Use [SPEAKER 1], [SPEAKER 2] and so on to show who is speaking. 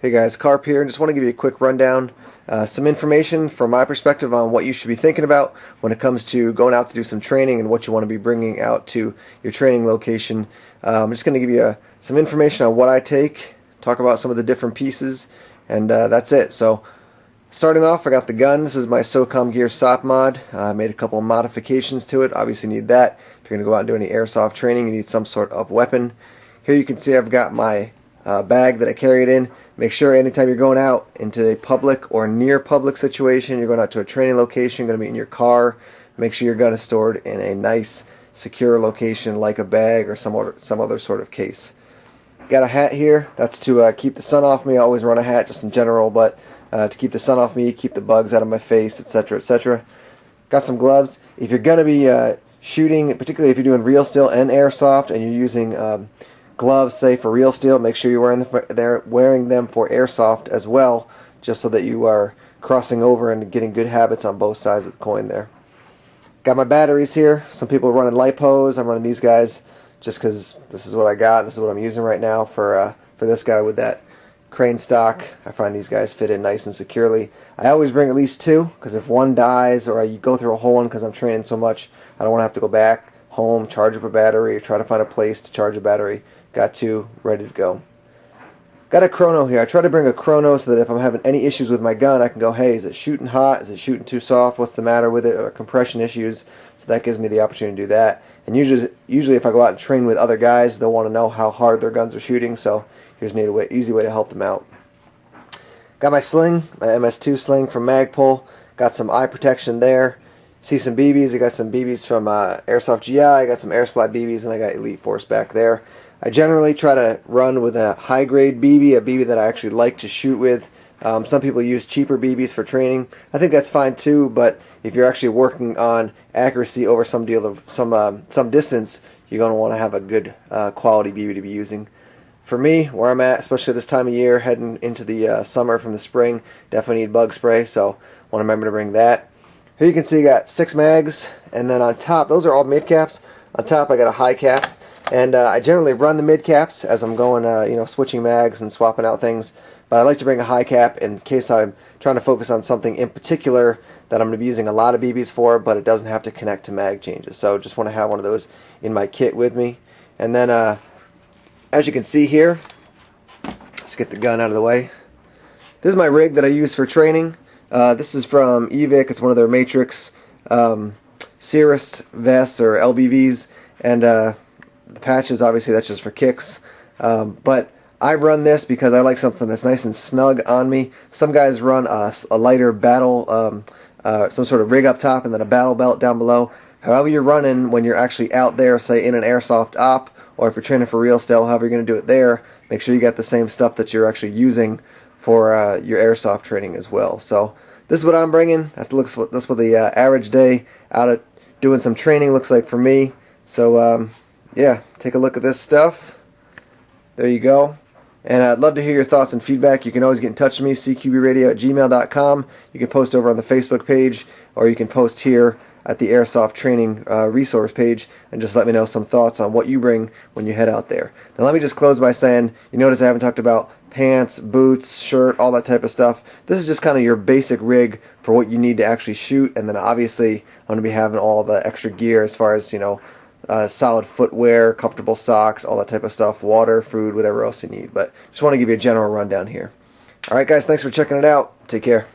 [SPEAKER 1] Hey guys, Carp here. Just want to give you a quick rundown, some information from my perspective on what you should be thinking about when it comes to going out to do some training and what you want to be bringing out to your training location. I'm just going to give you some information on what I take, talk about some of the different pieces, and that's it. So starting off, I got the gun. This is my SOCOM Gear SOP mod. I made a couple of modifications to it. Obviously need that. If you're going to go out and do any airsoft training, you need some sort of weapon. Here you can see I've got my bag that I carry it in. Make sure anytime you're going out into a public or near public situation, you're going out to a training location, going to be in your car, make sure your gun is stored in a nice, secure location like a bag or some other sort of case. Got a hat here. That's to keep the sun off me. I always run a hat just in general, but to keep the sun off me, keep the bugs out of my face, etc., etc. Got some gloves. If you're going to be shooting, particularly if you're doing real steel and airsoft, and you're using gloves, say for real steel, make sure you're wearing them for airsoft as well, just so that you are crossing over and getting good habits on both sides of the coin there. Got my batteries here. Some people are running LiPos. I'm running these guys just because this is what I got. This is what I'm using right now for this guy with that crane stock. I find these guys fit in nice and securely. I always bring at least two, because if one dies or you go through a whole one because I'm training so much, I don't want to have to go back home, charge up a battery, or try to find a place to charge a battery. Got two ready to go. Got a chrono here. I try to bring a chrono so that if I'm having any issues with my gun, I can go, hey, is it shooting hot? Is it shooting too soft? What's the matter with it? Or compression issues. So that gives me the opportunity to do that. And usually if I go out and train with other guys, they'll want to know how hard their guns are shooting. So here's an easy way to help them out. Got my sling, my MS2 sling from Magpul. Got some eye protection there. See some BBs. I got some BBs from Airsoft GI. I got some Airsplat BBs, and I got Elite Force back there. I generally try to run with a high-grade BB, a BB that I actually like to shoot with. Some people use cheaper BBs for training. I think that's fine too, but if you're actually working on accuracy over some distance, you're going to want to have a good quality BB to be using. For me, where I'm at, especially this time of year, heading into the summer from the spring, definitely need bug spray, so want to remember to bring that. Here you can see I got 6 mags, and then on top, those are all mid caps. On top I got a high cap. And I generally run the mid caps as I'm going, switching mags and swapping out things. But I like to bring a high cap in case I'm trying to focus on something in particular that I'm going to be using a lot of BBs for, but it doesn't have to connect to mag changes. So just want to have one of those in my kit with me. And then, as you can see here, let's get the gun out of the way. This is my rig that I use for training. This is from Evic. It's one of their Matrix Cirrus vests or LBVs, and the patches, obviously, that's just for kicks. But I run this because I like something that's nice and snug on me. Some guys run a lighter battle, some sort of rig up top and then a battle belt down below. However you're running when you're actually out there, say in an airsoft op, or if you're training for real steel, however you're going to do it there, make sure you got the same stuff that you're actually using for your airsoft training as well. So this is what I'm bringing. That's what the average day out at doing some training looks like for me. So yeah, take a look at this stuff. There you go. And I'd love to hear your thoughts and feedback. You can always get in touch with me, cqbradio@gmail.com. You can post over on the Facebook page, or you can post here at the Airsoft Training resource page and just let me know some thoughts on what you bring when you head out there. Now let me just close by saying, you notice I haven't talked about pants, boots, shirt, all that type of stuff. This is just kind of your basic rig for what you need to actually shoot, and then obviously I'm going to be having all the extra gear as far as, solid footwear, comfortable socks, all that type of stuff, water, food, whatever else you need. But just want to give you a general rundown here. Alright guys, thanks for checking it out. Take care.